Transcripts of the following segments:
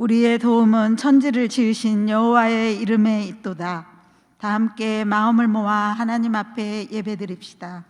우리의 도움은 천지를 지으신 여호와의 이름에 있도다. 다 함께 마음을 모아 하나님 앞에 예배드립시다.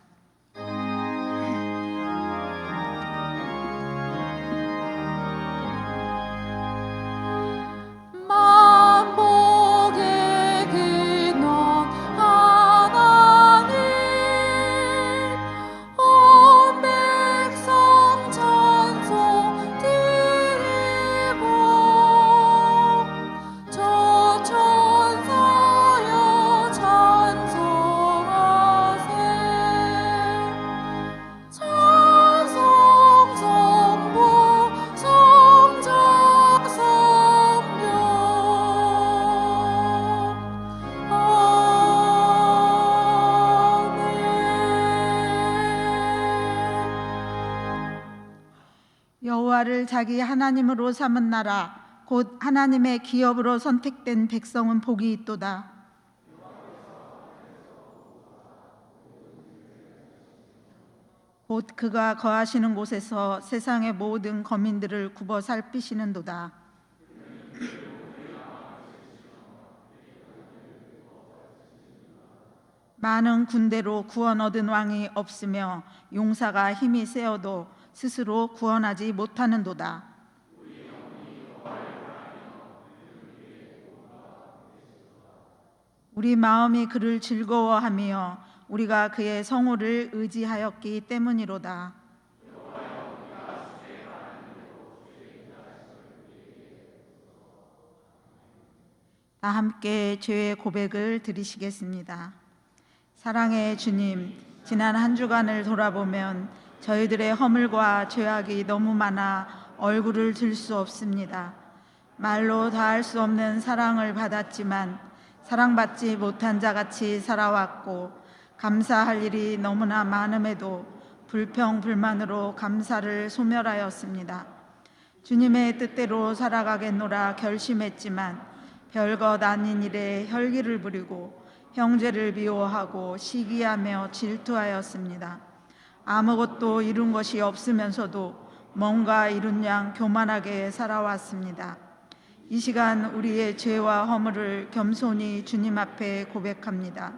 여호와를 자기 하나님으로 삼은 나라 곧 하나님의 기업으로 선택된 백성은 복이 있도다. 곧 그가 거하시는 곳에서 세상의 모든 거민들을 굽어 살피시는도다. 많은 군대로 구원 얻은 왕이 없으며 용사가 힘이 세어도 스스로 구원하지 못하는도다. 우리 마음이 그를 즐거워하며 우리가 그의 성호를 의지하였기 때문이로다. 다 함께 죄의 고백을 드리시겠습니다. 사랑의 주님, 지난 한 주간을 돌아보면 저희들의 허물과 죄악이 너무 많아 얼굴을 들 수 없습니다. 말로 다할 수 없는 사랑을 받았지만 사랑받지 못한 자같이 살아왔고 감사할 일이 너무나 많음에도 불평불만으로 감사를 소멸하였습니다. 주님의 뜻대로 살아가겠노라 결심했지만 별것 아닌 일에 혈기를 부리고 형제를 미워하고 시기하며 질투하였습니다. 아무것도 이룬 것이 없으면서도 뭔가 이룬 양 교만하게 살아왔습니다. 이 시간 우리의 죄와 허물을 겸손히 주님 앞에 고백합니다.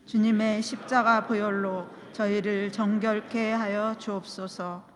주님의 십자가 보혈로 저희를 정결케 하여 주옵소서.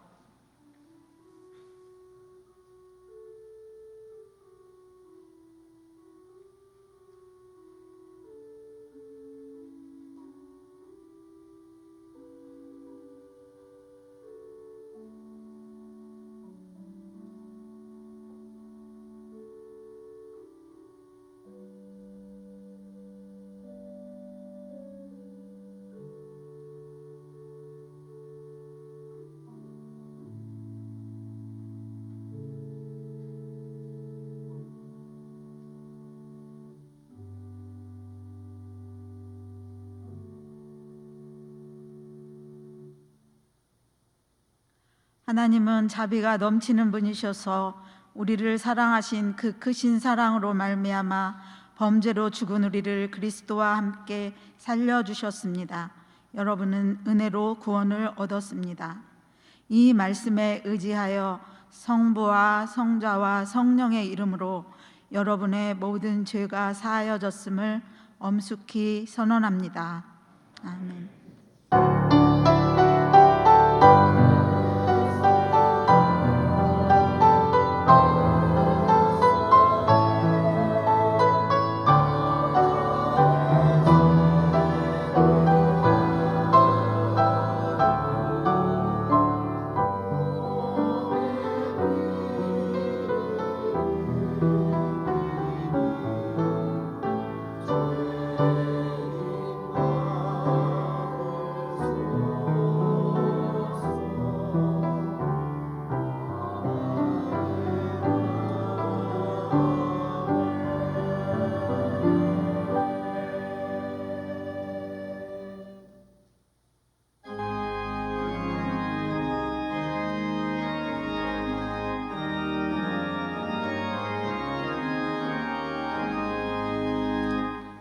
하나님은 자비가 넘치는 분이셔서 우리를 사랑하신 그 크신 사랑으로 말미암아 범죄로 죽은 우리를 그리스도와 함께 살려주셨습니다. 여러분은 은혜로 구원을 얻었습니다. 이 말씀에 의지하여 성부와 성자와 성령의 이름으로 여러분의 모든 죄가 사하여졌음을 엄숙히 선언합니다. 아멘.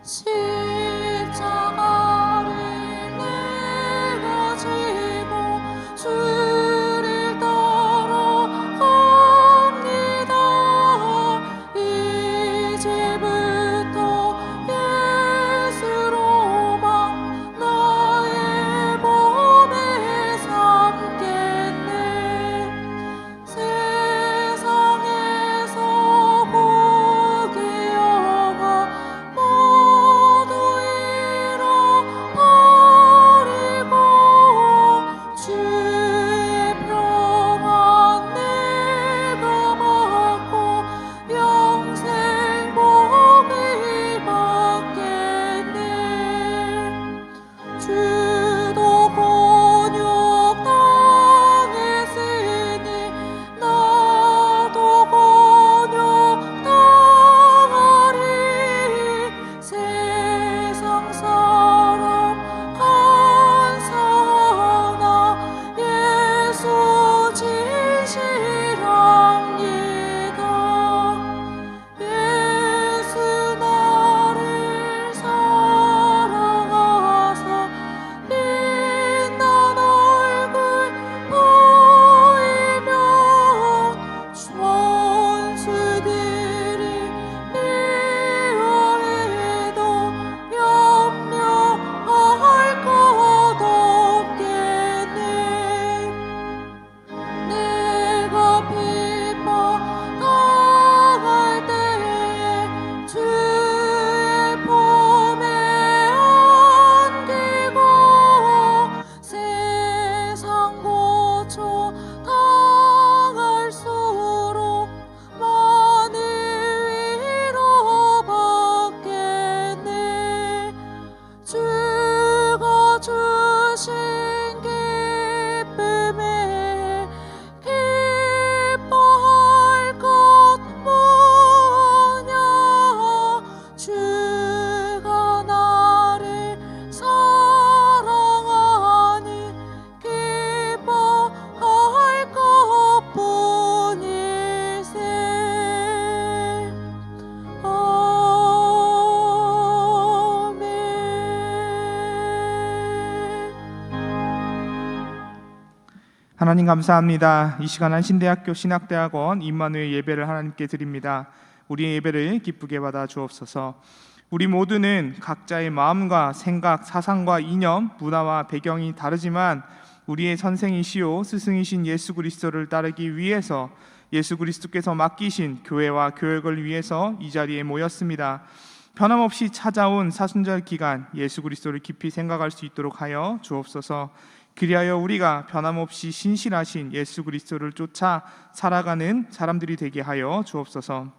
십자가를 내가 지고 주를 따라갑니다. 하나님 감사합니다. 이 시간 한신대학교 신학대학원 임마누엘 예배를 하나님께 드립니다. 우리의 예배를 기쁘게 받아 주옵소서. 우리 모두는 각자의 마음과 생각, 사상과 이념, 문화와 배경이 다르지만 우리의 선생이시오 스승이신 예수 그리스도를 따르기 위해서 예수 그리스도께서 맡기신 교회와 교역을 위해서 이 자리에 모였습니다. 변함없이 찾아온 사순절 기간 예수 그리스도를 깊이 생각할 수 있도록 하여 주옵소서. 그리하여 우리가 변함없이 신실하신 예수 그리스도를 쫓아 살아가는 사람들이 되게 하여 주옵소서.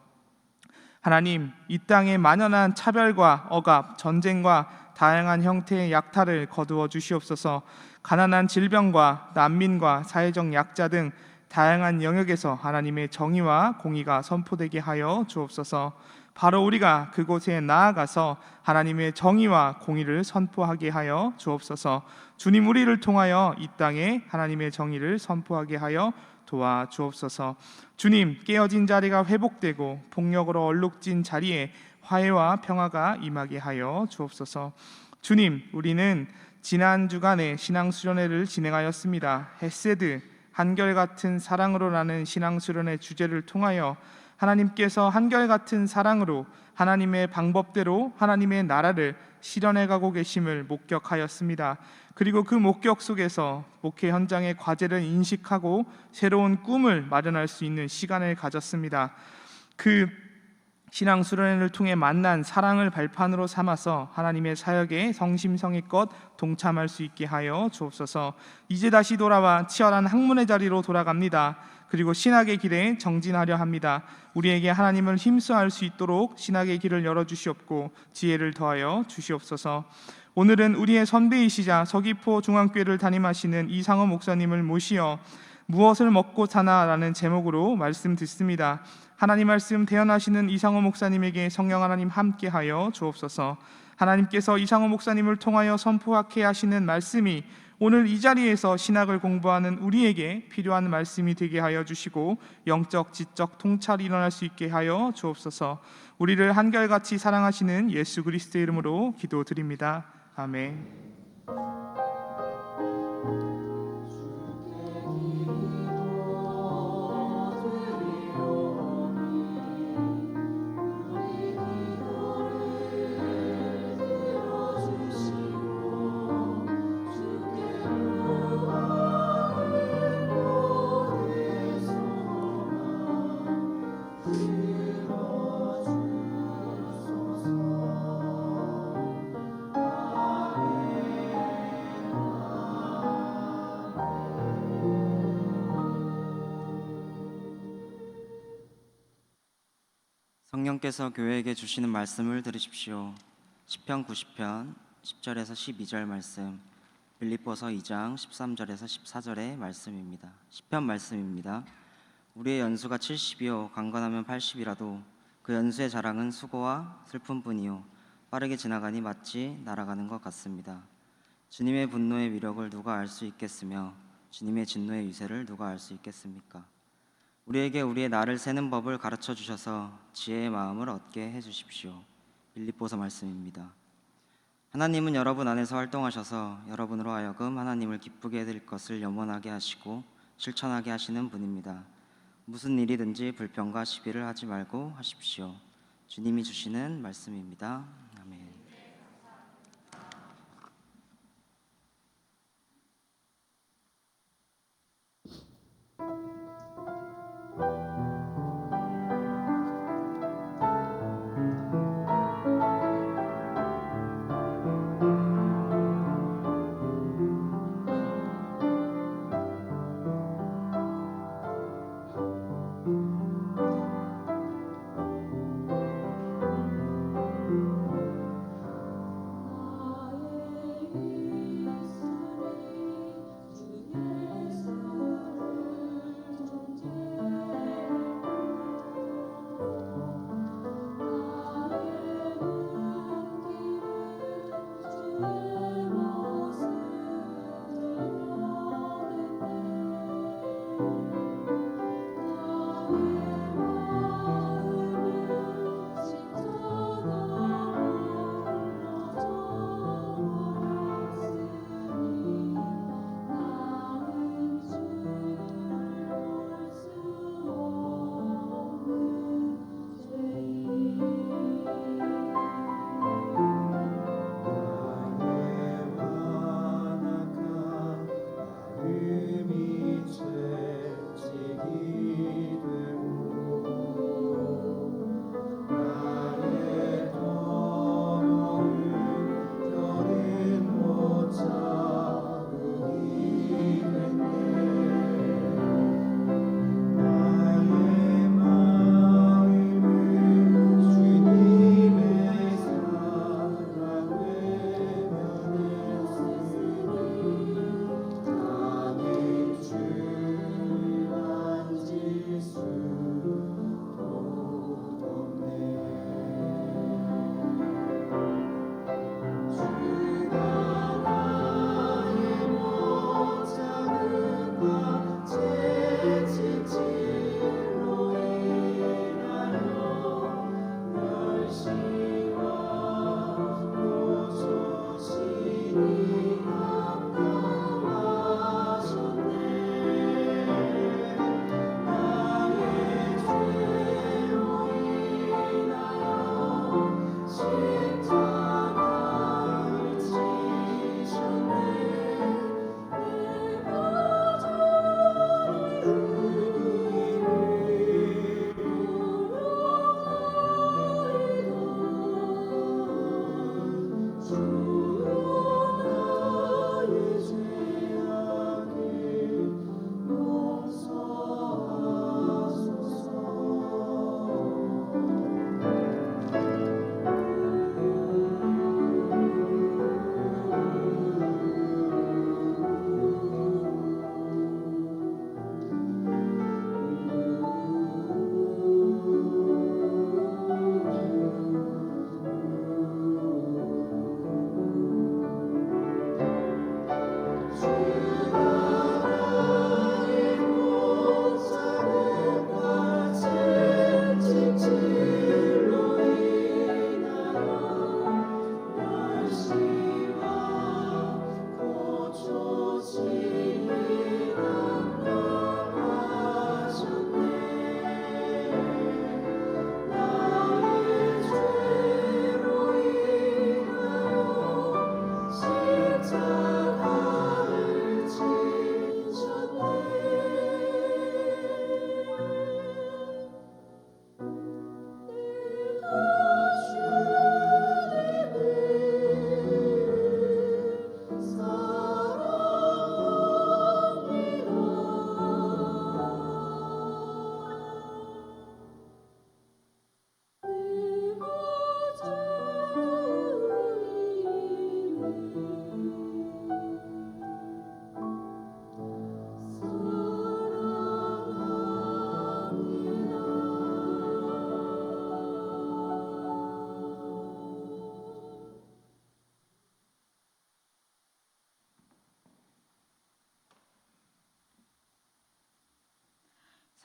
하나님, 이 땅에 만연한 차별과 억압, 전쟁과 다양한 형태의 약탈을 거두어 주시옵소서. 가난한 질병과 난민과 사회적 약자 등 다양한 영역에서 하나님의 정의와 공의가 선포되게 하여 주옵소서. 바로 우리가 그곳에 나아가서 하나님의 정의와 공의를 선포하게 하여 주옵소서. 주님, 우리를 통하여 이 땅에 하나님의 정의를 선포하게 하여 도와주옵소서. 주님, 깨어진 자리가 회복되고 폭력으로 얼룩진 자리에 화해와 평화가 임하게 하여 주옵소서. 주님, 우리는 지난 주간에 신앙수련회를 진행하였습니다. 헤세드, 한결같은 사랑으로라는 신앙수련회 주제를 통하여 하나님께서 한결같은 사랑으로 하나님의 방법대로 하나님의 나라를 실현해 가고 계심을 목격하였습니다. 그리고 그 목격 속에서 목회 현장의 과제를 인식하고 새로운 꿈을 마련할 수 있는 시간을 가졌습니다. 그 신앙 수련회를 통해 만난 사랑을 발판으로 삼아서 하나님의 사역에 성심성의껏 동참할 수 있게 하여 주옵소서. 이제 다시 돌아와 치열한 학문의 자리로 돌아갑니다. 그리고 신학의 길에 정진하려 합니다. 우리에게 하나님을 힘써할 수 있도록 신학의 길을 열어주시옵고 지혜를 더하여 주시옵소서. 오늘은 우리의 선배이시자 서귀포 중앙교회를 담임하시는 이상호 목사님을 모시어 무엇을 먹고 사나라는 제목으로 말씀 듣습니다. 하나님 말씀 대언하시는 이상호 목사님에게 성령 하나님 함께하여 주옵소서. 하나님께서 이상호 목사님을 통하여 선포하게 하시는 말씀이 오늘 이 자리에서 신학을 공부하는 우리에게 필요한 말씀이 되게 하여 주시고 영적 지적 통찰이 일어날 수 있게 하여 주옵소서. 우리를 한결같이 사랑하시는 예수 그리스도의 이름으로 기도드립니다. 아멘. 성령께서 교회에게 주시는 말씀을 들으십시오. 시편 90편 10절에서 12절 말씀, 빌립보서 2장 13절에서 14절의 말씀입니다. 시편 말씀입니다. 우리의 연수가 70이요 강건하면 80이라도 그 연수의 자랑은 수고와 슬픔뿐이요 빠르게 지나가니 마치 날아가는 것 같습니다. 주님의 분노의 위력을 누가 알 수 있겠으며 주님의 진노의 유세를 누가 알 수 있겠습니까? 우리에게 우리의 날을 세는 법을 가르쳐 주셔서 지혜의 마음을 얻게 해주십시오. 빌립보서 말씀입니다. 하나님은 여러분 안에서 활동하셔서 여러분으로 하여금 하나님을 기쁘게 해드릴 것을 염원하게 하시고 실천하게 하시는 분입니다. 무슨 일이든지 불평과 시비를 하지 말고 하십시오. 주님이 주시는 말씀입니다. 아멘.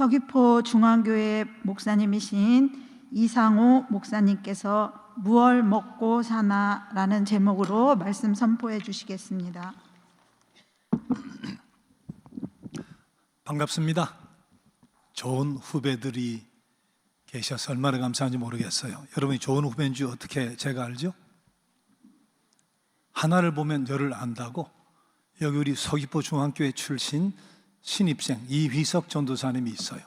서귀포 중앙교회 목사님이신 이상호 목사님께서 무얼 먹고 사나라는 제목으로 말씀 선포해 주시겠습니다. 반갑습니다. 좋은 후배들이 계셔서 얼마나 감사한지 모르겠어요. 여러분이 좋은 후배인 줄 어떻게 제가 알죠? 하나를 보면 열을 안다고 여기 우리 서귀포 중앙교회 출신 신입생 이휘석 전도사님이 있어요.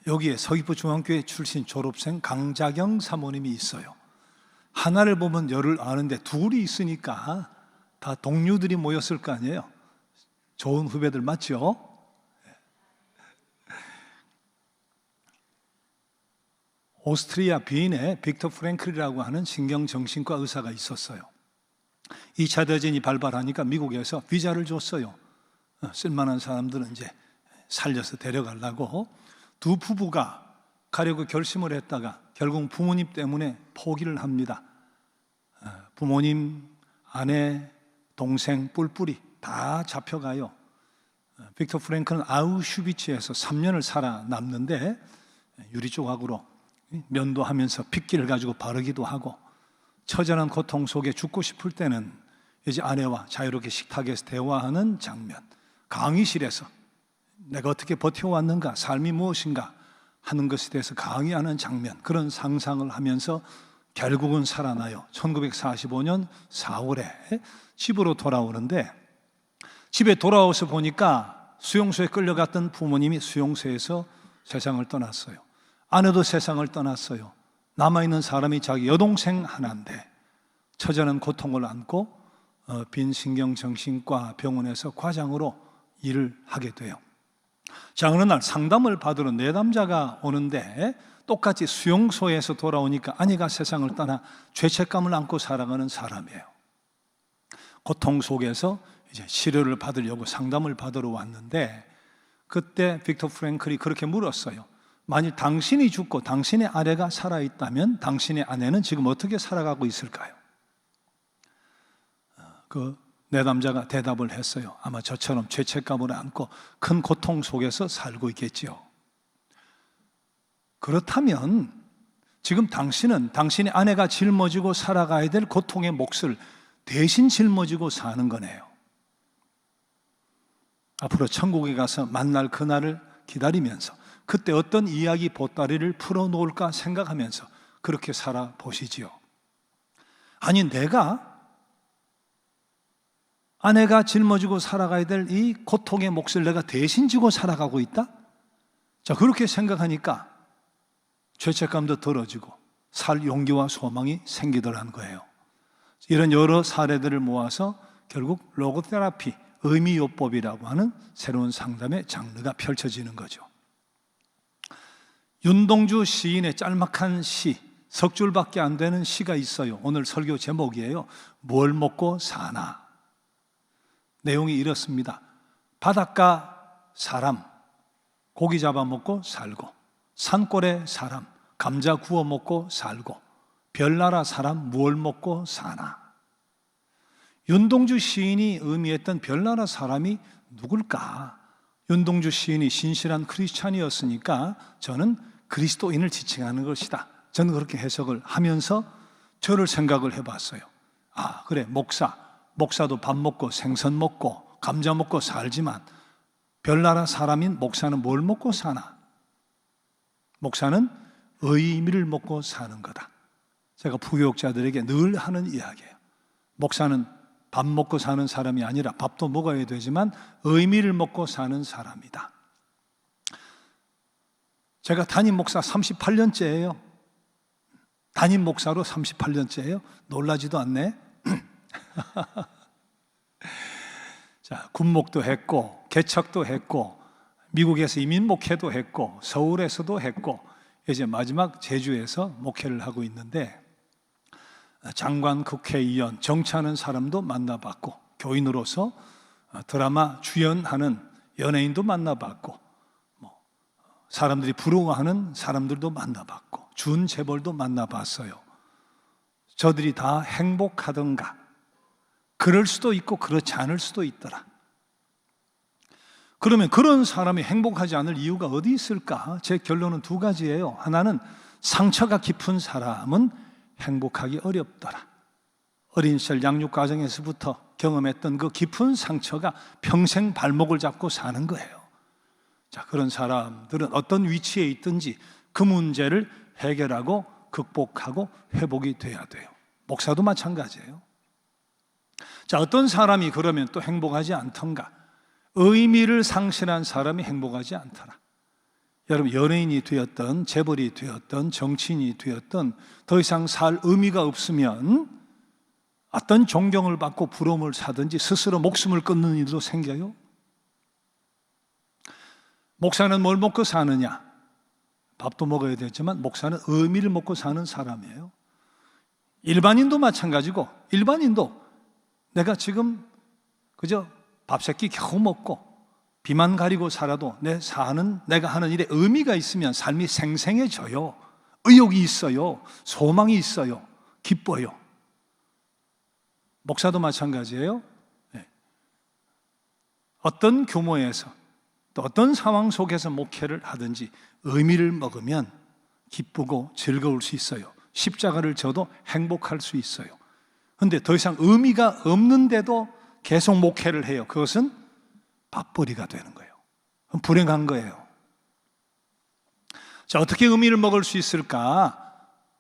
여기에 서귀포 중앙교회 출신 졸업생 강자경 사모님이 있어요. 하나를 보면 열을 아는데 둘이 있으니까 다 동료들이 모였을 거 아니에요. 좋은 후배들 맞죠? 오스트리아 비엔에 빅터 프랭클이라고 하는 신경정신과 의사가 있었어요. 2차 대전이 발발하니까 미국에서 비자를 줬어요. 쓸만한 사람들은 이제 살려서 데려가려고. 두 부부가 가려고 결심을 했다가 결국 부모님 때문에 포기를 합니다. 부모님, 아내, 동생, 뿔뿔이 다 잡혀가요. 빅터 프랭클은 아우슈비츠에서 3년을 살아남는데 유리 조각으로 면도하면서 핏기를 가지고 바르기도 하고, 처절한 고통 속에 죽고 싶을 때는 이제 아내와 자유롭게 식탁에서 대화하는 장면, 강의실에서 내가 어떻게 버텨왔는가, 삶이 무엇인가 하는 것에 대해서 강의하는 장면, 그런 상상을 하면서 결국은 살아나요. 1945년 4월에 집으로 돌아오는데, 집에 돌아와서 보니까 수용소에 끌려갔던 부모님이 수용소에서 세상을 떠났어요. 아내도 세상을 떠났어요. 남아있는 사람이 자기 여동생 하나인데 처절한 고통을 안고 빈 신경정신과 병원에서 과장으로 일을 하게 돼요. 자, 어느 날 상담을 받으러 내담자가 오는데 똑같이 수용소에서 돌아오니까 아내가 세상을 떠나 죄책감을 안고 살아가는 사람이에요. 고통 속에서 이제 치료를 받으려고 상담을 받으러 왔는데, 그때 빅터 프랭클이 그렇게 물었어요. 만일 당신이 죽고 당신의 아내가 살아있다면 당신의 아내는 지금 어떻게 살아가고 있을까요? 그 내담자가 대답을 했어요. 아마 저처럼 죄책감을 안고 큰 고통 속에서 살고 있겠지요. 그렇다면 지금 당신은 당신의 아내가 짊어지고 살아가야 될 고통의 몫을 대신 짊어지고 사는 거네요. 앞으로 천국에 가서 만날 그날을 기다리면서 그때 어떤 이야기 보따리를 풀어놓을까 생각하면서 그렇게 살아보시지요. 아니, 아내가 짊어지고 살아가야 될 이 고통의 몫을 내가 대신 지고 살아가고 있다? 자, 그렇게 생각하니까 죄책감도 덜어지고 살 용기와 소망이 생기더라는 거예요. 이런 여러 사례들을 모아서 결국 로고테라피, 의미요법이라고 하는 새로운 상담의 장르가 펼쳐지는 거죠. 윤동주 시인의 짤막한 시, 석 줄밖에 안 되는 시가 있어요. 오늘 설교 제목이에요. 뭘 먹고 사나. 내용이 이렇습니다. 바닷가 사람, 고기 잡아먹고 살고, 산골의 사람, 감자 구워 먹고 살고, 별나라 사람 뭘 먹고 사나. 윤동주 시인이 의미했던 별나라 사람이 누굴까? 윤동주 시인이 신실한 크리스찬이었으니까 저는 그리스도인을 지칭하는 것이다. 저는 그렇게 해석을 하면서 저를 생각을 해봤어요. 아, 그래, 목사도 밥 먹고 생선 먹고 감자 먹고 살지만 별나라 사람인 목사는 뭘 먹고 사나? 목사는 의미를 먹고 사는 거다. 제가 부교육자들에게 늘 하는 이야기예요. 목사는 밥 먹고 사는 사람이 아니라 밥도 먹어야 되지만 의미를 먹고 사는 사람이다. 제가 담임 목사 38년째예요. 담임 목사로 38년째예요. 놀라지도 않네. 자, 군목도 했고 개척도 했고 미국에서 이민 목회도 했고 서울에서도 했고 이제 마지막 제주에서 목회를 하고 있는데, 장관, 국회의원, 정치하는 사람도 만나봤고 교인으로서 드라마 주연하는 연예인도 만나봤고 사람들이 부러워하는 사람들도 만나봤고 준재벌도 만나봤어요. 저들이 다 행복하던가? 그럴 수도 있고 그렇지 않을 수도 있더라. 그러면 그런 사람이 행복하지 않을 이유가 어디 있을까? 제 결론은 두 가지예요. 하나는 상처가 깊은 사람은 행복하기 어렵더라. 어린 시절 양육 과정에서부터 경험했던 그 깊은 상처가 평생 발목을 잡고 사는 거예요. 자, 그런 사람들은 어떤 위치에 있든지 그 문제를 해결하고 극복하고 회복이 돼야 돼요. 목사도 마찬가지예요. 자, 어떤 사람이 그러면 또 행복하지 않던가? 의미를 상실한 사람이 행복하지 않더라. 여러분, 연예인이 되었던, 재벌이 되었던, 정치인이 되었던 더 이상 살 의미가 없으면 어떤 존경을 받고 부러움을 사든지 스스로 목숨을 끊는 일도 생겨요. 목사는 뭘 먹고 사느냐? 밥도 먹어야 되지만 목사는 의미를 먹고 사는 사람이에요. 일반인도 마찬가지고, 일반인도 내가 지금 그저 밥 세끼 겨우 먹고 비만 가리고 살아도 내가 하는 일에 의미가 있으면 삶이 생생해져요. 의욕이 있어요. 소망이 있어요. 기뻐요. 목사도 마찬가지예요. 어떤 규모에서 또 어떤 상황 속에서 목회를 하든지 의미를 먹으면 기쁘고 즐거울 수 있어요. 십자가를 져도 행복할 수 있어요. 그런데 더 이상 의미가 없는데도 계속 목회를 해요. 그것은 밥벌이가 되는 거예요. 불행한 거예요. 자, 어떻게 의미를 먹을 수 있을까?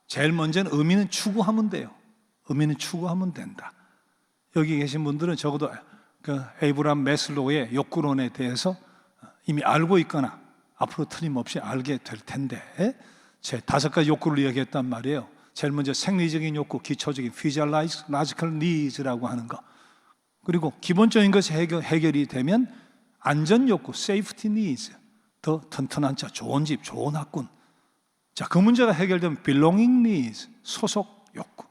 제일 먼저는 의미는 추구하면 돼요. 의미는 추구하면 된다. 여기 계신 분들은 적어도 그 에이브람 매슬로우의 욕구론에 대해서 이미 알고 있거나 앞으로 틀림없이 알게 될 텐데, 제 5가지 욕구를 이야기했단 말이에요. 제일 먼저 생리적인 욕구, 기초적인 physiological needs라고 하는 거. 그리고 기본적인 것이 해결이 되면 안전 욕구, safety needs, 더 튼튼한 차, 좋은 집, 좋은 학군. 자, 그 문제가 해결되면 belonging needs, 소속 욕구.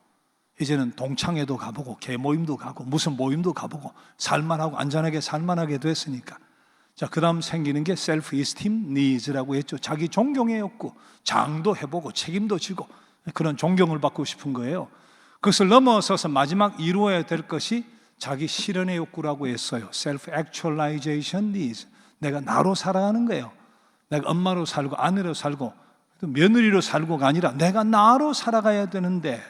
이제는 동창회도 가보고 개모임도 가고 무슨 모임도 가보고 살만하고 안전하게 살만하게 됐으니까. 자, 그 다음 생기는 게 self-esteem needs라고 했죠. 자기 존경의 욕구, 장도 해보고 책임도 지고 그런 존경을 받고 싶은 거예요. 그것을 넘어서서 마지막 이루어야 될 것이 자기 실현의 욕구라고 했어요. self-actualization needs. 내가 나로 살아가는 거예요. 내가 엄마로 살고 아내로 살고 며느리로 살고가 아니라 내가 나로 살아가야 되는데,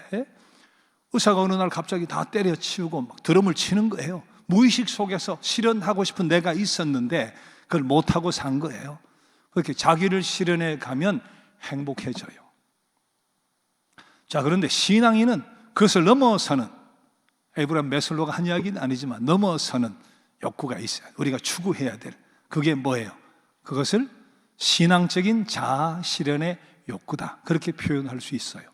의사가 어느 날 갑자기 다 때려치우고 막 드럼을 치는 거예요. 무의식 속에서 실현하고 싶은 내가 있었는데 그걸 못하고 산 거예요. 그렇게 자기를 실현해 가면 행복해져요. 자, 그런데 신앙인은 그것을 넘어서는, 에이브람 매슬로우가 한 이야기는 아니지만 넘어서는 욕구가 있어요. 우리가 추구해야 될 그게 뭐예요? 그것을 신앙적인 자아 실현의 욕구다, 그렇게 표현할 수 있어요.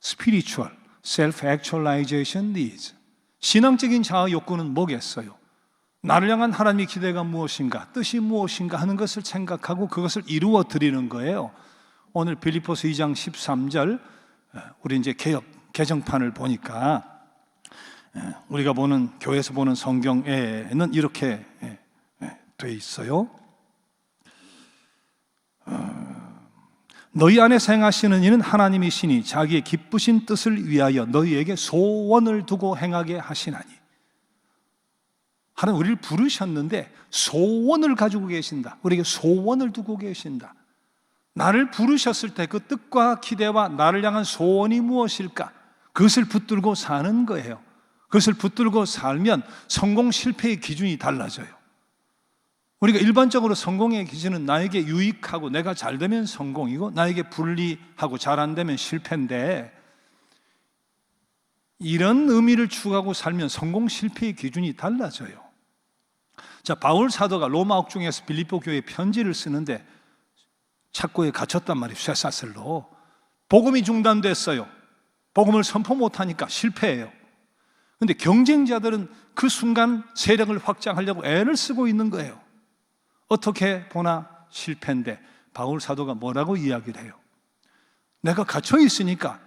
Spiritual self-actualization needs. 신앙적인 자아 욕구는 뭐겠어요? 나를 향한 하나님의 기대가 무엇인가, 뜻이 무엇인가 하는 것을 생각하고 그것을 이루어 드리는 거예요. 오늘 빌립보서 2장 13절, 우리 이제 개정판을 보니까 우리가 보는, 교회에서 보는 성경에는 이렇게 돼 있어요. 너희 안에서 행하시는 이는 하나님이시니 자기의 기쁘신 뜻을 위하여 너희에게 소원을 두고 행하게 하시나니. 하나님 우리를 부르셨는데 소원을 가지고 계신다. 우리에게 소원을 두고 계신다. 나를 부르셨을 때 그 뜻과 기대와 나를 향한 소원이 무엇일까? 그것을 붙들고 사는 거예요. 그것을 붙들고 살면 성공 실패의 기준이 달라져요. 우리가 일반적으로 성공의 기준은 나에게 유익하고 내가 잘 되면 성공이고 나에게 불리하고 잘 안 되면 실패인데, 이런 의미를 추구하고 살면 성공 실패의 기준이 달라져요. 자, 바울 사도가 로마 옥중에서 빌립보 교회에 편지를 쓰는데 착고에 갇혔단 말이에요. 쇠사슬로. 복음이 중단됐어요. 복음을 선포 못하니까 실패해요. 그런데 경쟁자들은 그 순간 세력을 확장하려고 애를 쓰고 있는 거예요. 어떻게 보나 실패인데 바울 사도가 뭐라고 이야기를 해요? 내가 갇혀 있으니까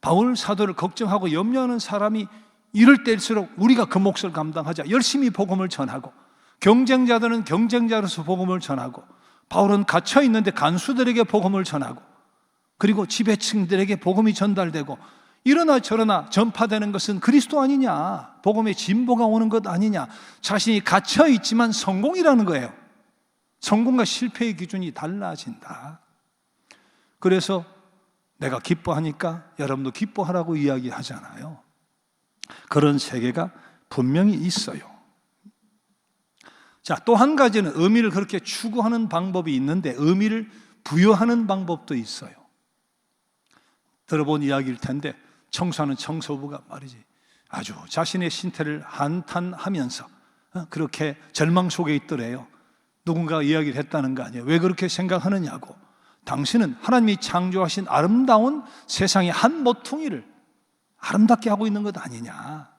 바울 사도를 걱정하고 염려하는 사람이 이럴 때일수록 우리가 그 몫을 감당하자. 열심히 복음을 전하고, 경쟁자들은 경쟁자로서 복음을 전하고, 바울은 갇혀 있는데 간수들에게 복음을 전하고, 그리고 지배층들에게 복음이 전달되고, 이러나 저러나 전파되는 것은 그리스도 아니냐, 복음의 진보가 오는 것 아니냐, 자신이 갇혀 있지만 성공이라는 거예요. 성공과 실패의 기준이 달라진다. 그래서 내가 기뻐하니까 여러분도 기뻐하라고 이야기하잖아요. 그런 세계가 분명히 있어요. 자, 또 한 가지는 의미를 그렇게 추구하는 방법이 있는데 의미를 부여하는 방법도 있어요. 들어본 이야기일 텐데 청소하는 청소부가 말이지 아주 자신의 신태를 한탄하면서 그렇게 절망 속에 있더래요. 누군가 이야기를 했다는 거 아니에요. 왜 그렇게 생각하느냐고. 당신은 하나님이 창조하신 아름다운 세상의 한 모퉁이를 아름답게 하고 있는 것 아니냐.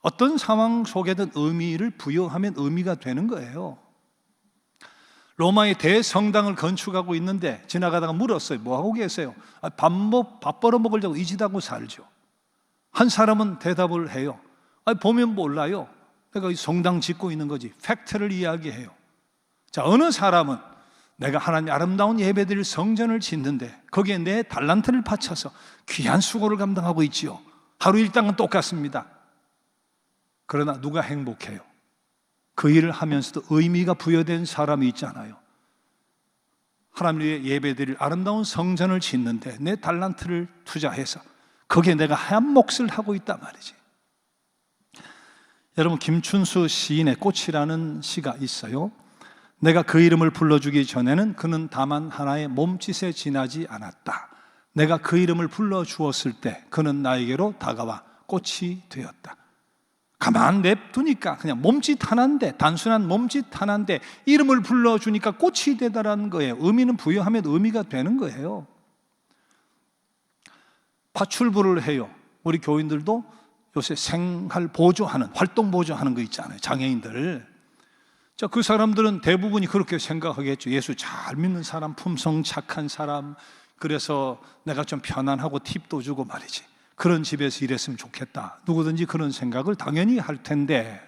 어떤 상황 속에든 의미를 부여하면 의미가 되는 거예요. 로마의 대성당을 건축하고 있는데 지나가다가 물었어요. 뭐 하고 계세요? 밥 벌어 먹으려고 이 짓 하고 살죠. 한 사람은 대답을 해요. 보면 몰라요. 내가 이 성당 짓고 있는 거지. 팩트를 이야기해요. 자, 어느 사람은 내가 하나님 아름다운 예배드릴 성전을 짓는데 거기에 내 달란트를 바쳐서 귀한 수고를 감당하고 있지요. 하루 일당은 똑같습니다. 그러나 누가 행복해요? 그 일을 하면서도 의미가 부여된 사람이 있잖아요. 하나님 위해 예배드릴 아름다운 성전을 짓는데 내 달란트를 투자해서 거기에 내가 한 몫을 하고 있단 말이지. 여러분, 김춘수 시인의 꽃이라는 시가 있어요. 내가 그 이름을 불러주기 전에는 그는 다만 하나의 몸짓에 지나지 않았다. 내가 그 이름을 불러주었을 때 그는 나에게로 다가와 꽃이 되었다. 가만 냅두니까 그냥 몸짓 하나인데, 단순한 몸짓 하나인데 이름을 불러주니까 꽃이 되다라는 거예요. 의미는 부여하면 의미가 되는 거예요. 파출부를 해요. 우리 교인들도 요새 생활 보조하는, 활동 보조하는 거 있잖아요. 장애인들. 자, 그 사람들은 대부분이 그렇게 생각하겠죠. 예수 잘 믿는 사람, 품성 착한 사람, 그래서 내가 좀 편안하고 팁도 주고 말이지. 그런 집에서 일했으면 좋겠다. 누구든지 그런 생각을 당연히 할 텐데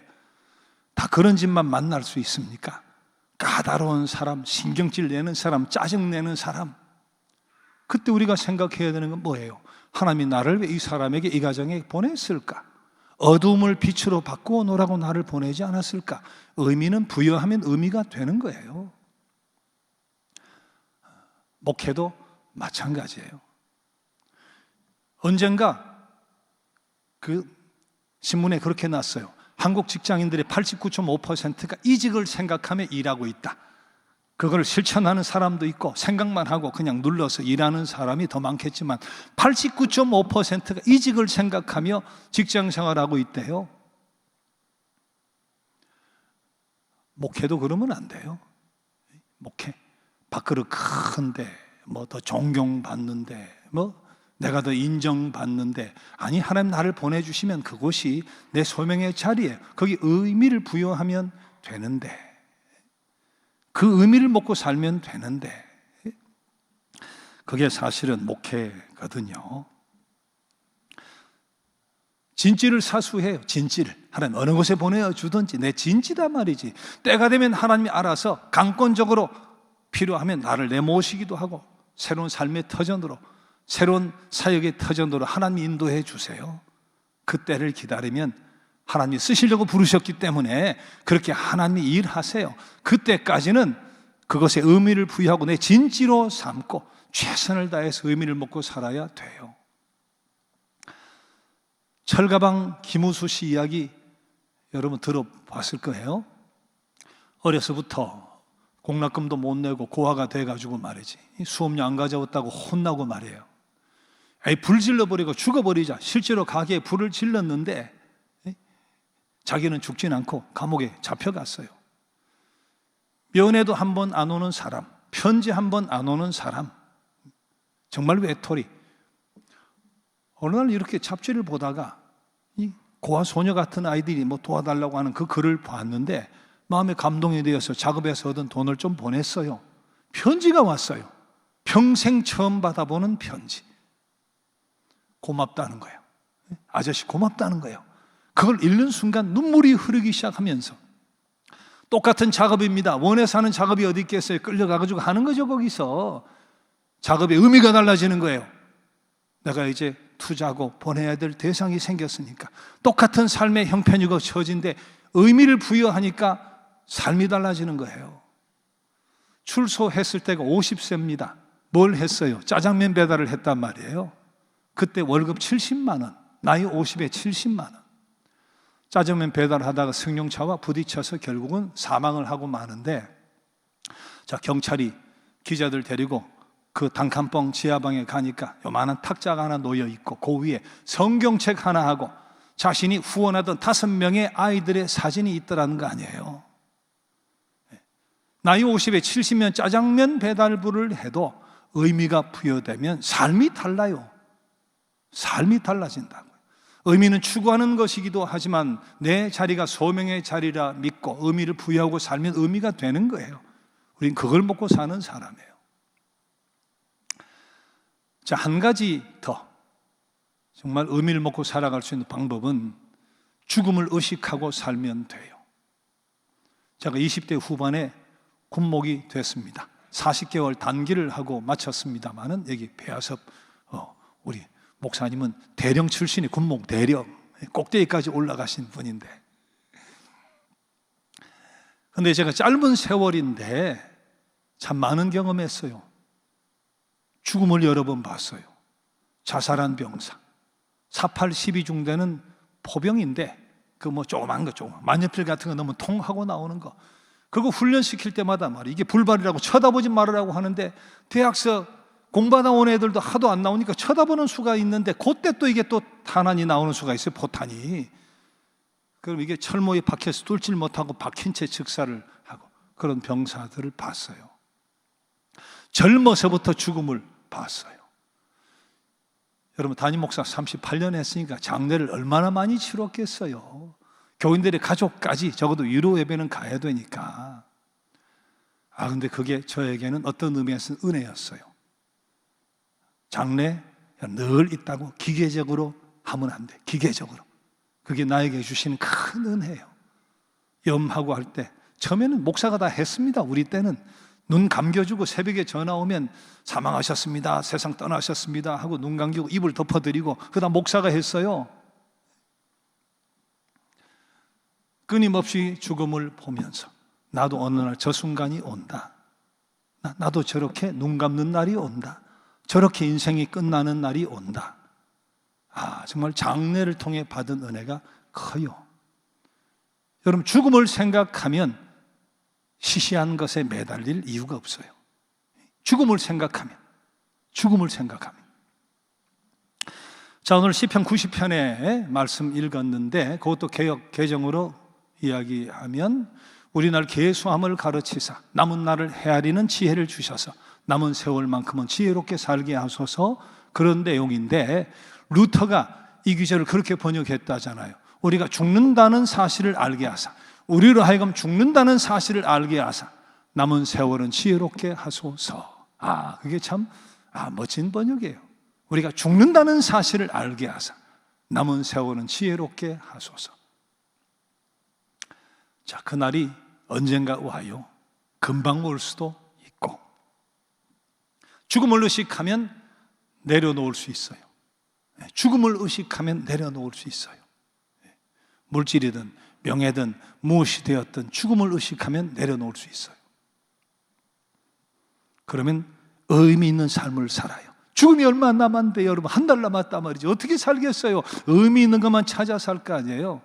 다 그런 집만 만날 수 있습니까? 까다로운 사람, 신경질 내는 사람, 짜증 내는 사람. 그때 우리가 생각해야 되는 건 뭐예요? 하나님이 나를 왜 이 사람에게, 이 가정에 보냈을까? 어두움을 빛으로 바꾸어 놓으라고 나를 보내지 않았을까? 의미는 부여하면 의미가 되는 거예요. 목회도 마찬가지예요. 언젠가 그 신문에 그렇게 났어요. 한국 직장인들의 89.5%가 이직을 생각하며 일하고 있다. 그걸 실천하는 사람도 있고 생각만 하고 그냥 눌러서 일하는 사람이 더 많겠지만 89.5%가 이직을 생각하며 직장 생활하고 있대요. 목회도 그러면 안 돼요. 목회 밥그릇 큰데 뭐 더 존경받는데 뭐 내가 더 인정받는데, 아니, 하나님 나를 보내주시면 그곳이 내 소명의 자리에, 거기 의미를 부여하면 되는데, 그 의미를 먹고 살면 되는데, 그게 사실은 목회거든요. 진지를 사수해요. 진지를 하나님 어느 곳에 보내주든지 내 진지다 말이지. 때가 되면 하나님이 알아서 강권적으로 필요하면 나를 내모시기도 하고 새로운 삶의 터전으로, 새로운 사역의 터전으로 하나님이 인도해 주세요. 그때를 기다리면 하나님이 쓰시려고 부르셨기 때문에 그렇게 하나님이 일하세요. 그때까지는 그것에 의미를 부여하고 내 진지로 삼고 최선을 다해서 의미를 먹고 살아야 돼요. 철가방 김우수 씨 이야기 여러분 들어봤을 거예요. 어려서부터 공납금도 못 내고 고아가 돼가지고 말이지, 수업료 안 가져왔다고 혼나고 말이에요. 불 질러버리고 죽어버리자. 실제로 가게에 불을 질렀는데 자기는 죽진 않고 감옥에 잡혀갔어요. 면회도 한 번 안 오는 사람, 편지 한 번 안 오는 사람, 정말 외톨이. 어느 날 이렇게 잡지를 보다가 이 고아 소녀 같은 아이들이 뭐 도와달라고 하는 그 글을 봤는데 마음에 감동이 되어서 작업해서 얻은 돈을 좀 보냈어요. 편지가 왔어요. 평생 처음 받아보는 편지. 고맙다는 거예요. 아저씨 고맙다는 거예요. 그걸 읽는 순간 눈물이 흐르기 시작하면서, 똑같은 작업입니다. 원해서 하는 작업이 어디 있겠어요? 끌려가가지고 하는 거죠. 거기서 작업의 의미가 달라지는 거예요. 내가 이제 투자하고 보내야 될 대상이 생겼으니까. 똑같은 삶의 형편이고 처지인데 의미를 부여하니까 삶이 달라지는 거예요. 출소했을 때가 50세입니다. 뭘 했어요? 짜장면 배달을 했단 말이에요. 그때 월급 70만 원, 나이 50에 70만 원. 짜장면 배달하다가 승용차와 부딪혀서 결국은 사망을 하고 마는데, 자, 경찰이 기자들 데리고 그 단칸방 지하방에 가니까 요만한 탁자가 하나 놓여 있고 그 위에 성경책 하나 하고 자신이 후원하던 5명의 아이들의 사진이 있더라는 거 아니에요. 나이 50에 70년 짜장면 배달부를 해도 의미가 부여되면 삶이 달라요. 삶이 달라진다고요. 의미는 추구하는 것이기도 하지만 내 자리가 소명의 자리라 믿고 의미를 부여하고 살면 의미가 되는 거예요. 우린 그걸 먹고 사는 사람이에요. 자, 한 가지 더 정말 의미를 먹고 살아갈 수 있는 방법은 죽음을 의식하고 살면 돼요. 제가 20대 후반에 군목이 됐습니다. 40개월 단기를 하고 마쳤습니다만은 여기 배아섭 우리 목사님은 대령 출신이 군목 대령 꼭대기까지 올라가신 분인데, 근데 제가 짧은 세월인데 참 많은 경험했어요. 죽음을 여러 번 봤어요. 자살한 병사, 48-12중대는 포병인데 그 뭐 조그만 거, 조그만 만년필 같은 거 너무 통하고 나오는 거, 그거 훈련시킬 때마다 말이야, 이게 불발이라고 쳐다보지 말으라고 하는데 대학서 공부하다 온 애들도 하도 안 나오니까 쳐다보는 수가 있는데 그때 또 이게 또 탄환이 나오는 수가 있어요. 포탄이. 그럼 이게 철모에 박혀서 뚫질 못하고 박힌 채 즉사를 하고 그런 병사들을 봤어요. 젊어서부터 죽음을 봤어요. 여러분, 담임 목사 38년 했으니까 장례를 얼마나 많이 치렀겠어요. 교인들의 가족까지 적어도 위로 예배는 가야 되니까. 근데 그게 저에게는 어떤 의미에서는 은혜였어요. 장례 늘 있다고 기계적으로 하면 안 돼. 기계적으로. 그게 나에게 주시는 큰 은혜예요. 염하고 할 때 처음에는 목사가 다 했습니다. 우리 때는 눈 감겨주고 새벽에 전화 오면 사망하셨습니다, 세상 떠나셨습니다 하고 눈 감기고 입을 덮어드리고 그다음 목사가 했어요. 끊임없이 죽음을 보면서 나도 어느 날 저 순간이 온다. 나도 저렇게 눈 감는 날이 온다. 저렇게 인생이 끝나는 날이 온다. 정말 장례를 통해 받은 은혜가 커요. 여러분, 죽음을 생각하면 시시한 것에 매달릴 이유가 없어요. 죽음을 생각하면. 자, 오늘 시편 90편의 말씀 읽었는데 그것도 개역 개정으로 이야기하면 우리 날 계수함을 가르치사 남은 날을 헤아리는 지혜를 주셔서 남은 세월만큼은 지혜롭게 살게 하소서, 그런 내용인데 루터가 이 구절을 그렇게 번역했다잖아요. 우리가 죽는다는 사실을 알게 하사, 우리로 하여금 죽는다는 사실을 알게 하사 남은 세월은 지혜롭게 하소서. 그게 참 멋진 번역이에요. 우리가 죽는다는 사실을 알게 하사 남은 세월은 지혜롭게 하소서. 자, 그날이 언젠가 와요. 금방 올 수도 있고. 죽음을 의식하면 내려놓을 수 있어요. 죽음을 의식하면 내려놓을 수 있어요. 물질이든 명예든 무엇이 되었든 죽음을 의식하면 내려놓을 수 있어요. 그러면 의미 있는 삶을 살아요. 죽음이 얼마 남았는데 여러분, 한 달 남았단 말이죠. 어떻게 살겠어요? 의미 있는 것만 찾아 살 거 아니에요.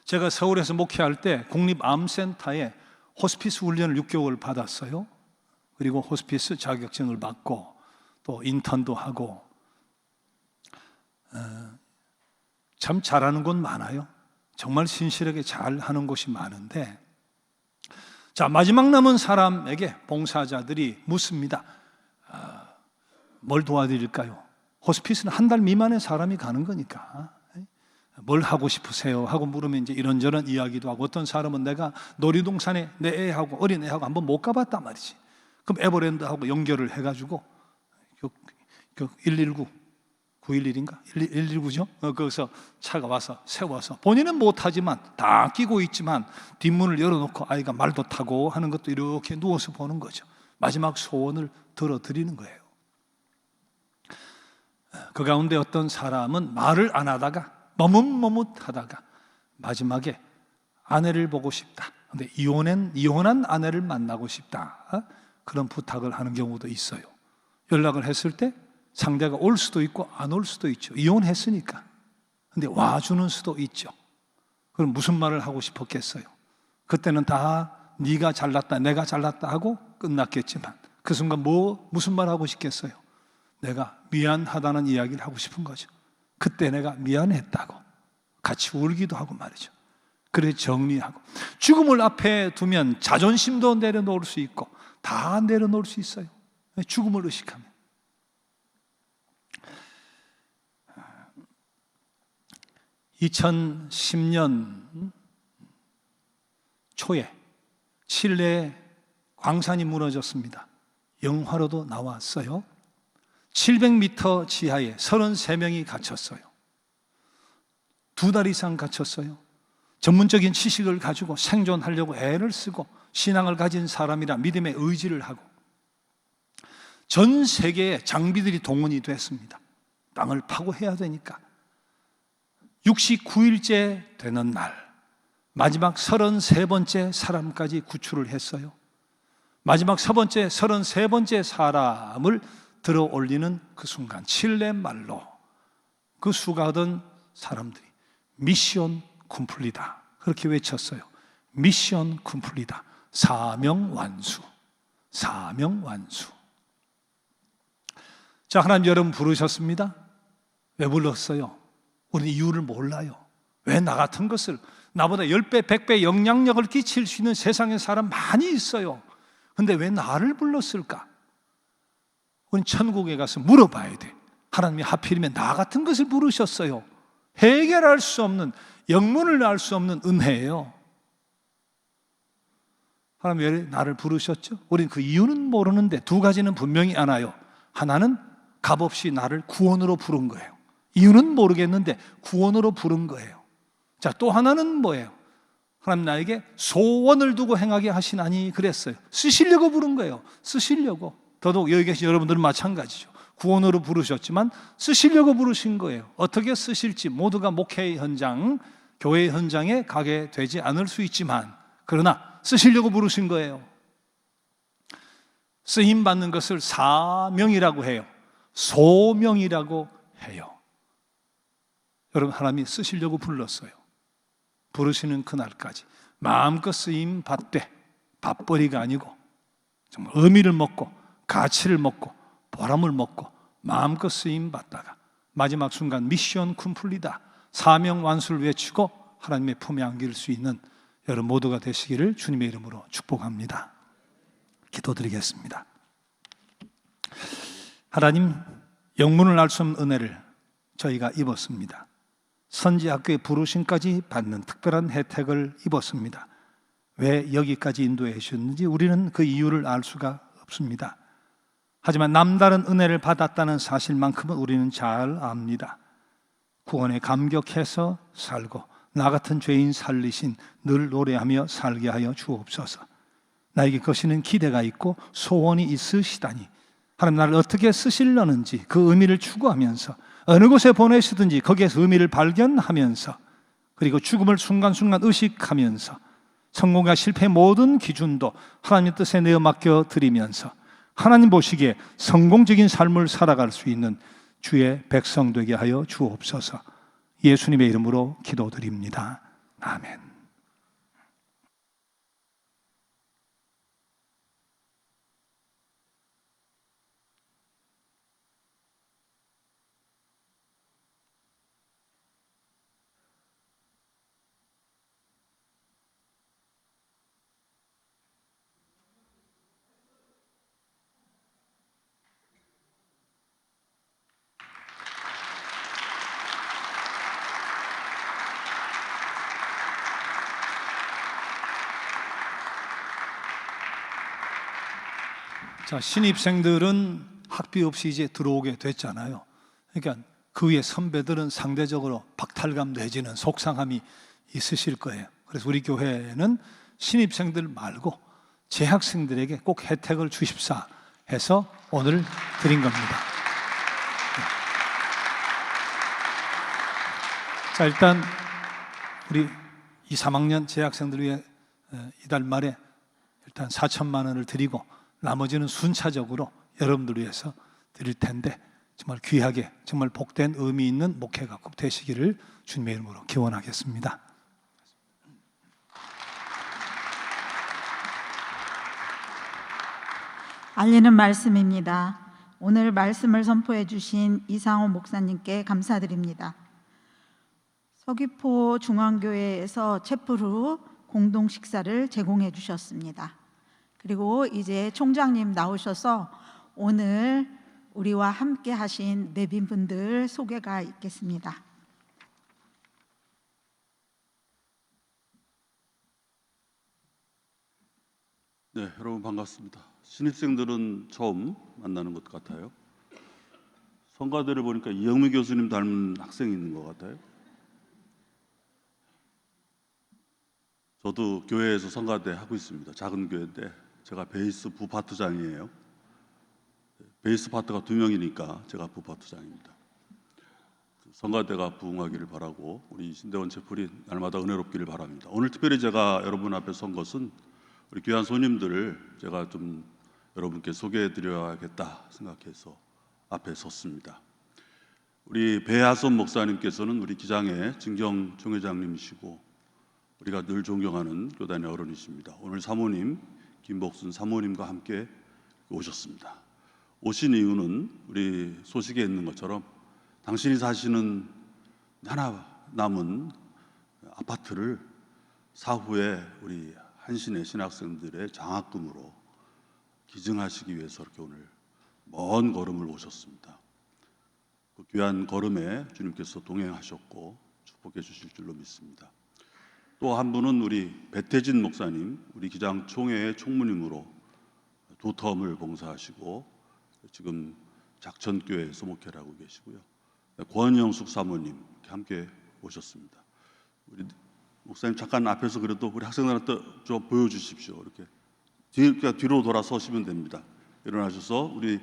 제가 서울에서 목회할 때 국립암센터에 호스피스 훈련을 6개월 받았어요. 그리고 호스피스 자격증을 받고 또 인턴도 하고, 참 잘하는 곳 많아요. 정말 신실하게 잘하는 곳이 많은데, 자, 마지막 남은 사람에게 봉사자들이 묻습니다. 뭘 도와드릴까요? 호스피스는 한 달 미만의 사람이 가는 거니까 뭘 하고 싶으세요? 하고 물으면 이제 이런저런 이야기도 하고, 어떤 사람은 내가 놀이동산에 내 애하고 어린애하고 한번 못 가봤단 말이지. 그럼 에버랜드하고 연결을 해가지고 119 911인가? 119죠? 거기서 차가 와서 세워서 본인은 못하지만 다 끼고 있지만 뒷문을 열어놓고 아이가 말도 타고 하는 것도 이렇게 누워서 보는 거죠. 마지막 소원을 들어드리는 거예요. 그 가운데 어떤 사람은 말을 안 하다가 머뭇머뭇하다가 마지막에 아내를 보고 싶다, 근데 이혼한 아내를 만나고 싶다, 그런 부탁을 하는 경우도 있어요. 연락을 했을 때 상대가 올 수도 있고 안 올 수도 있죠. 이혼했으니까. 근데 와주는 수도 있죠. 그럼 무슨 말을 하고 싶었겠어요? 그때는 다 네가 잘났다 내가 잘났다 하고 끝났겠지만 그 순간 무슨 말 하고 싶겠어요? 내가 미안하다는 이야기를 하고 싶은 거죠. 그때 내가 미안했다고 같이 울기도 하고 말이죠. 그래 정리하고, 죽음을 앞에 두면 자존심도 내려놓을 수 있고 다 내려놓을 수 있어요. 죽음을 의식하면. 2010년 초에 칠레 광산이 무너졌습니다. 영화로도 나왔어요. 700m 지하에 33명이 갇혔어요. 2달 이상 갇혔어요. 전문적인 지식을 가지고 생존하려고 애를 쓰고 신앙을 가진 사람이라 믿음의 의지를 하고 전 세계의 장비들이 동원이 됐습니다. 땅을 파고 해야 되니까. 69일째 되는 날 마지막 33번째 사람까지 구출을 했어요. 마지막 33번째 사람을 들어 올리는 그 순간 칠레 말로 그 수고하던 사람들이 미션 쿰플리다 그렇게 외쳤어요. 미션 쿰플리다. 사명 완수. 사명 완수. 자, 하나님 여러분 부르셨습니다. 왜 불렀어요? 우리는 이유를 몰라요. 왜 나 같은 것을, 나보다 10배, 100배 영향력을 끼칠 수 있는 세상에 사람 많이 있어요. 근데 왜 나를 불렀을까? 우린 천국에 가서 물어봐야 돼. 하나님이 하필이면 나 같은 것을 부르셨어요. 해결할 수 없는, 영문을 알 수 없는 은혜예요. 하나님 왜 나를 부르셨죠? 우린 그 이유는 모르는데 두 가지는 분명히 알아요. 하나는 값없이 나를 구원으로 부른 거예요. 이유는 모르겠는데 구원으로 부른 거예요. 자, 또 하나는 뭐예요? 하나님 나에게 소원을 두고 행하게 하시나니 그랬어요. 쓰시려고 부른 거예요. 쓰시려고. 더더욱 여기 계신 여러분들은 마찬가지죠. 구원으로 부르셨지만 쓰시려고 부르신 거예요. 어떻게 쓰실지 모두가 목회 현장, 교회 현장에 가게 되지 않을 수 있지만 그러나 쓰시려고 부르신 거예요. 쓰임 받는 것을 사명이라고 해요. 소명이라고 해요. 여러분, 하나님이 쓰시려고 불렀어요. 부르시는 그날까지 마음껏 쓰임 받되 밥벌이가 아니고 정말 의미를 먹고 가치를 먹고 보람을 먹고 마음껏 쓰임 받다가 마지막 순간 미션 쿰플리다, 사명 완수를 외치고 하나님의 품에 안길 수 있는 여러분 모두가 되시기를 주님의 이름으로 축복합니다. 기도드리겠습니다. 하나님, 영문을 알 수 없는 은혜를 저희가 입었습니다. 선지학교의 부르심까지 받는 특별한 혜택을 입었습니다. 왜 여기까지 인도해 주셨는지 우리는 그 이유를 알 수가 없습니다. 하지만 남다른 은혜를 받았다는 사실만큼은 우리는 잘 압니다. 구원에 감격해서 살고 나 같은 죄인 살리신 늘 노래하며 살게 하여 주옵소서. 나에게 거시는 기대가 있고 소원이 있으시다니 하나님 나를 어떻게 쓰시려는지 그 의미를 추구하면서 어느 곳에 보내시든지 거기에서 의미를 발견하면서 그리고 죽음을 순간순간 의식하면서 성공과 실패의 모든 기준도 하나님 뜻에 내어 맡겨드리면서 하나님 보시기에 성공적인 삶을 살아갈 수 있는 주의 백성 되게 하여 주옵소서. 예수님의 이름으로 기도드립니다. 아멘. 자, 신입생들은 학비 없이 이제 들어오게 됐잖아요. 그러니까 그 위에 선배들은 상대적으로 박탈감 내지는 속상함이 있으실 거예요. 그래서 우리 교회는 신입생들 말고 재학생들에게 꼭 혜택을 주십사 해서 오늘 드린 겁니다. 자, 일단 우리 2, 3학년 재학생들 위해 이달 말에 일단 4천만 원을 드리고 나머지는 순차적으로 여러분들 위해서 드릴 텐데 정말 귀하게 정말 복된 의미 있는 목회가 꼭 되시기를 주님의 이름으로 기원하겠습니다. 알리는 말씀입니다. 오늘 말씀을 선포해 주신 이상호 목사님께 감사드립니다. 서귀포 중앙교회에서 채플 후 공동 식사를 제공해 주셨습니다. 그리고 이제 총장님 나오셔서 오늘 우리와 함께 하신 내빈분들 소개가 있겠습니다. 네, 여러분 반갑습니다. 신입생들은 처음 만나는 것 같아요. 성가대를 보니까 이영미 교수님 닮은 학생이 있는 것 같아요. 저도 교회에서 성가대 하고 있습니다. 작은 교회인데 제가 베이스 부파트장이에요. 베이스 파트가 2명이니까 제가 부파트장입니다. 성가대가 부흥하기를 바라고 우리 신대원 채플이 날마다 은혜롭기를 바랍니다. 오늘 특별히 제가 여러분 앞에 선 것은 우리 귀한 손님들을 제가 좀 여러분께 소개해 드려야겠다 생각해서 앞에 섰습니다. 우리 배하선 목사님께서는 우리 기장의 진경 총회장님이시고 우리가 늘 존경하는 교단의 어른이십니다. 오늘 사모님 김복순 사모님과 함께 오셨습니다. 오신 이유는 우리 소식에 있는 것처럼 당신이 사시는 하나 남은 아파트를 사후에 우리 한신의 신학생들의 장학금으로 기증하시기 위해서 이렇게 오늘 먼 걸음을 오셨습니다. 그 귀한 걸음에 주님께서 동행하셨고 축복해 주실 줄로 믿습니다. 또 한 분은 우리 배태진 목사님, 우리 기장 총회의 총무님으로 2텀을 봉사하시고 지금 작천교회 소목회를 하고 계시고요. 권영숙 사모님 함께 오셨습니다. 우리 목사님 잠깐 앞에서 그래도 우리 학생들한테 좀 보여주십시오. 이렇게 뒤로 돌아서시면 됩니다. 일어나셔서 우리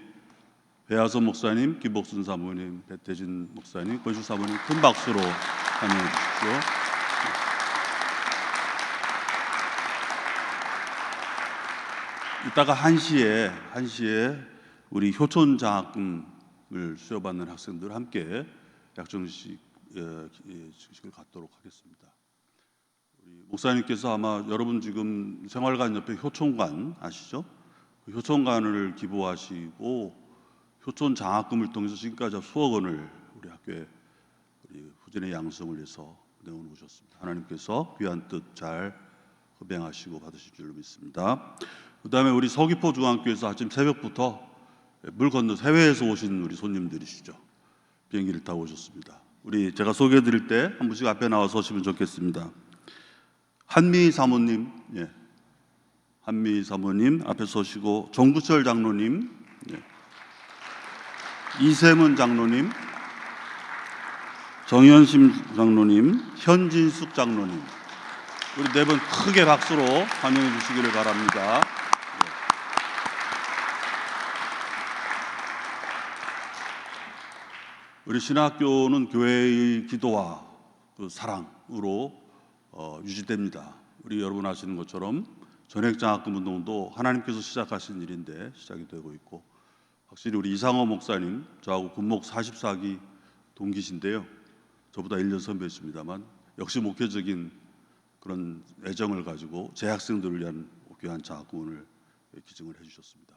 배하선 목사님, 김복순 사모님, 배태진 목사님, 권영숙 사모님 큰 박수로 환영해 주십시오. 이따가 1시에 우리 효촌 장학금을 수여받는 학생들 함께 약정식을 갖도록 하겠습니다. 우리 목사님께서 아마 여러분 지금 생활관 옆에 효촌관 아시죠? 그 효촌관을 기부하시고 효촌 장학금을 통해서 지금까지 수억 원을 우리 학교에 우리 후진의 양성을 위해서 내어놓으셨습니다. 하나님께서 귀한 뜻 잘 흡양하시고 받으실 줄로 믿습니다. 그 다음에 우리 서귀포 중앙교회에서 아침 새벽부터 물 건너 해외에서 오신 우리 손님들이시죠. 비행기를 타고 오셨습니다. 우리 제가 소개해 드릴 때 한 분씩 앞에 나와 서시면 좋겠습니다. 한미 사모님, 한미 사모님 앞에 서시고, 정구철 장로님, 이세문 장로님, 정현심 장로님, 현진숙 장로님, 우리 네 분 크게 박수로 환영해 주시기를 바랍니다. 우리 신학교는 교회의 기도와 그 사랑으로 유지됩니다. 우리 여러분 아시는 것처럼 전액장학금 운동도 하나님께서 시작하신 일인데 시작이 되고 있고, 확실히 우리 이상호 목사님 저하고 군목 44기 동기신데요. 저보다 1년 선배이십니다만 역시 목회적인 그런 애정을 가지고 재학생들을 위한 귀한 장학금을 기증을 해주셨습니다.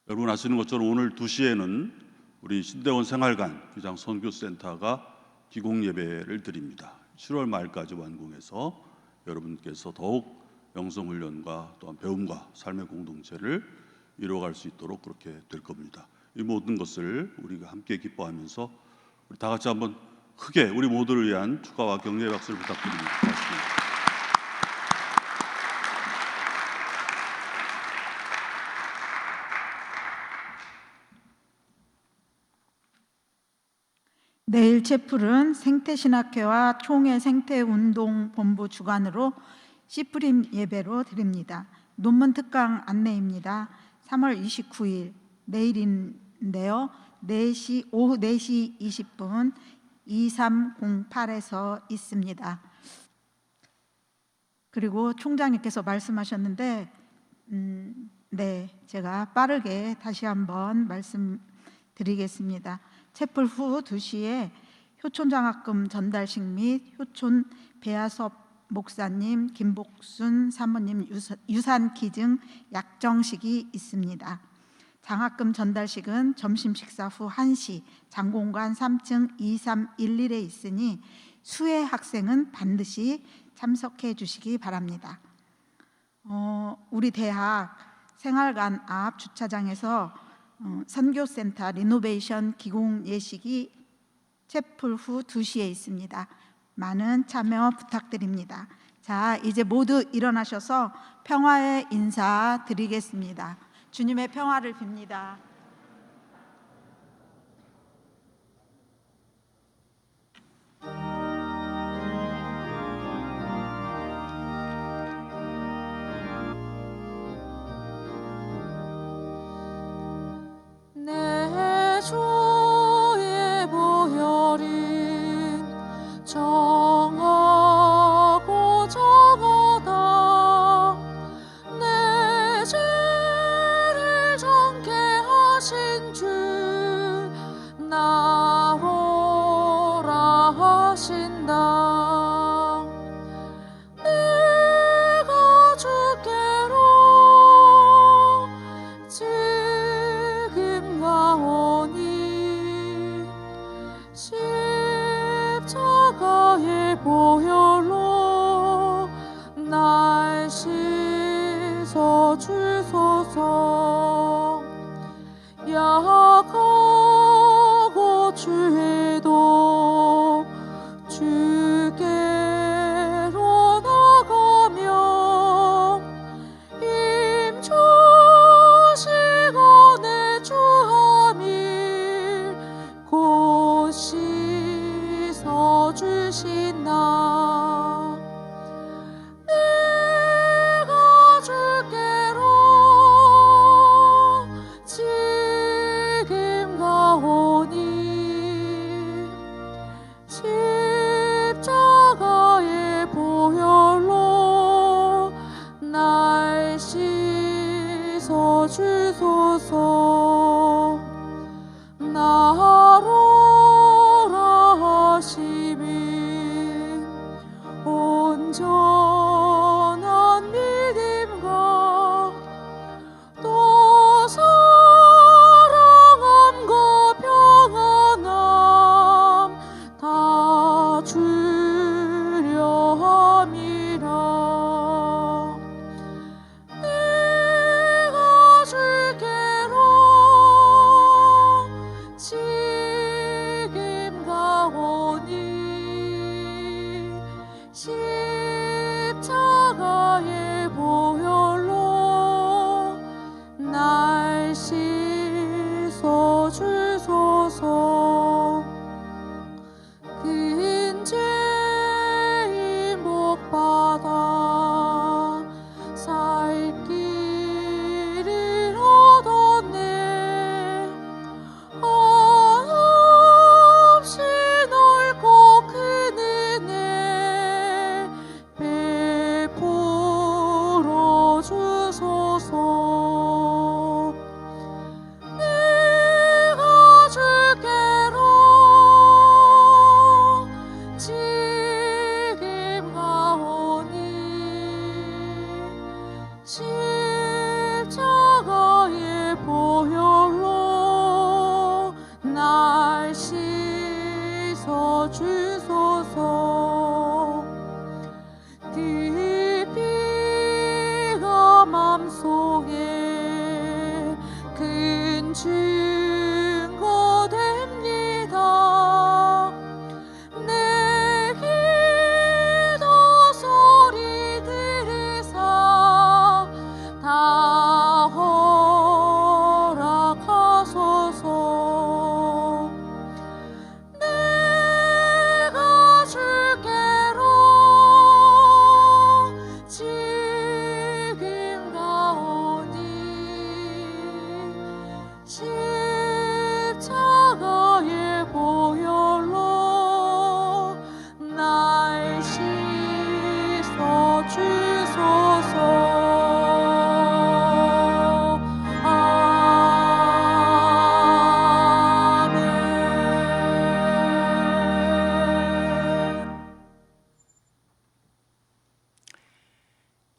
여러분 아시는 것처럼 오늘 2시에는 우리 신대원 생활관 기장 선교센터가 기공 예배를 드립니다. 7월 말까지 완공해서 여러분께서 더욱 영성훈련과 또한 배움과 삶의 공동체를 이루어갈 수 있도록 그렇게 될 겁니다. 이 모든 것을 우리가 함께 기뻐하면서 우리 다 같이 한번 크게 우리 모두를 위한 축하와 격려의 박수를 부탁드립니다. 고맙습니다. 내일 채플은 생태신학회와 총회 생태운동본부 주관으로 씨프림 예배로 드립니다. 논문 특강 안내입니다. 3월 29일 내일인데요. 오후 4시 20분 2308에서 있습니다. 그리고 총장님께서 말씀하셨는데 네, 제가 빠르게 다시 한번 말씀드리겠습니다. 채플 후 2시에 효촌장학금 전달식 및 효촌 배아섭 목사님, 김복순 사모님 유산 기증 약정식이 있습니다. 장학금 전달식은 점심 식사 후 1시 장공관 3층 2311에 있으니 수혜 학생은 반드시 참석해 주시기 바랍니다. 우리 대학 생활관 앞 주차장에서 선교센터 리노베이션 기공 예식이 채플 후 2시에 있습니다. 많은 참여 부탁드립니다. 자, 이제 모두 일어나셔서 평화의 인사 드리겠습니다. 주님의 평화를 빕니다. 내 주의 보혈이 정하고 정하다 내 죄를 정케 하신 주 나오라 하신다. 내가 주께로 지금 가오니 십자가의 보혈로 날 씻어 주소서. 약하고 죄도 주께로 나가며 임주시고 내 주함이 곧 씻어 주시나. 내가 주께로 지금 가오니 십자가의 보혈로 날 씻어 주소서. 나로라 하심이 온전한 믿음과 또 사랑함과 평안함 다 주려 함이라. 내가 주께로 지금 가오니 십자가의 보혈로 날 씻어 주소서. 큰 죄인 복받아 살 길을 얻었네. 한없이 넓고 큰 은혜 베풀어 주소서. 내가 주께로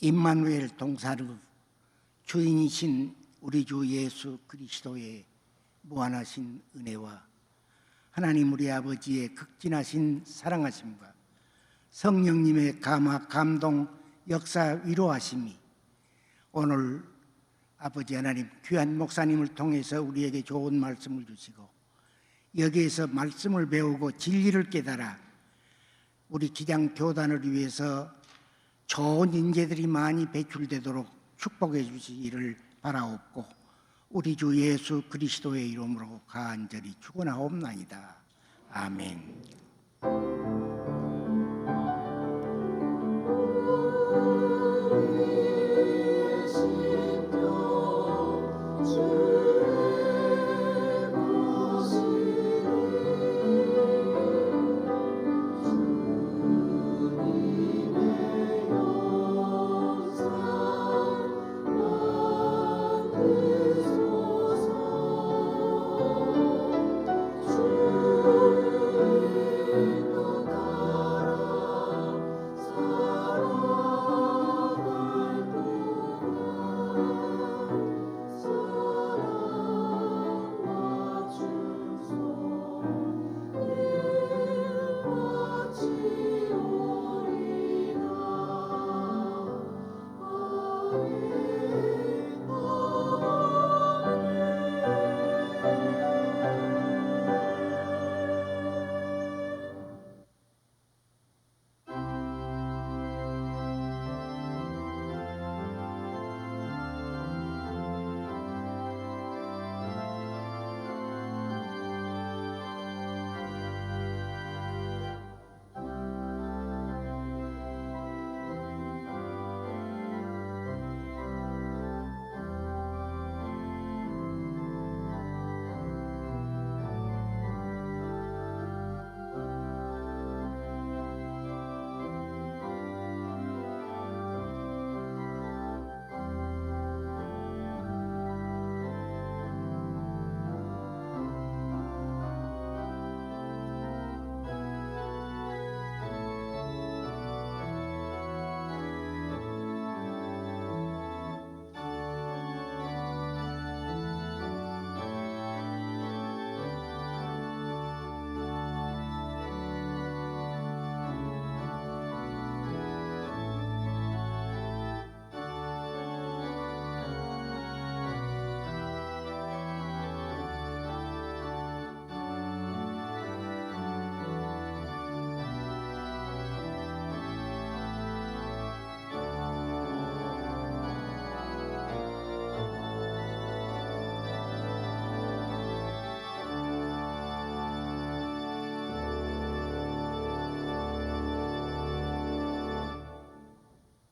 임마누엘 동사르 주인이신 우리 주 예수 그리스도의 무한하신 은혜와 하나님 우리 아버지의 극진하신 사랑하심과 성령님의 감화 감동 역사 위로하심이 오늘 아버지 하나님 귀한 목사님을 통해서 우리에게 좋은 말씀을 주시고 여기에서 말씀을 배우고 진리를 깨달아 우리 기장 교단을 위해서 좋은 인재들이 많이 배출되도록 축복해 주시기를 바라옵고 우리 주 예수 그리스도의 이름으로 간절히 축원하옵나이다. 아멘.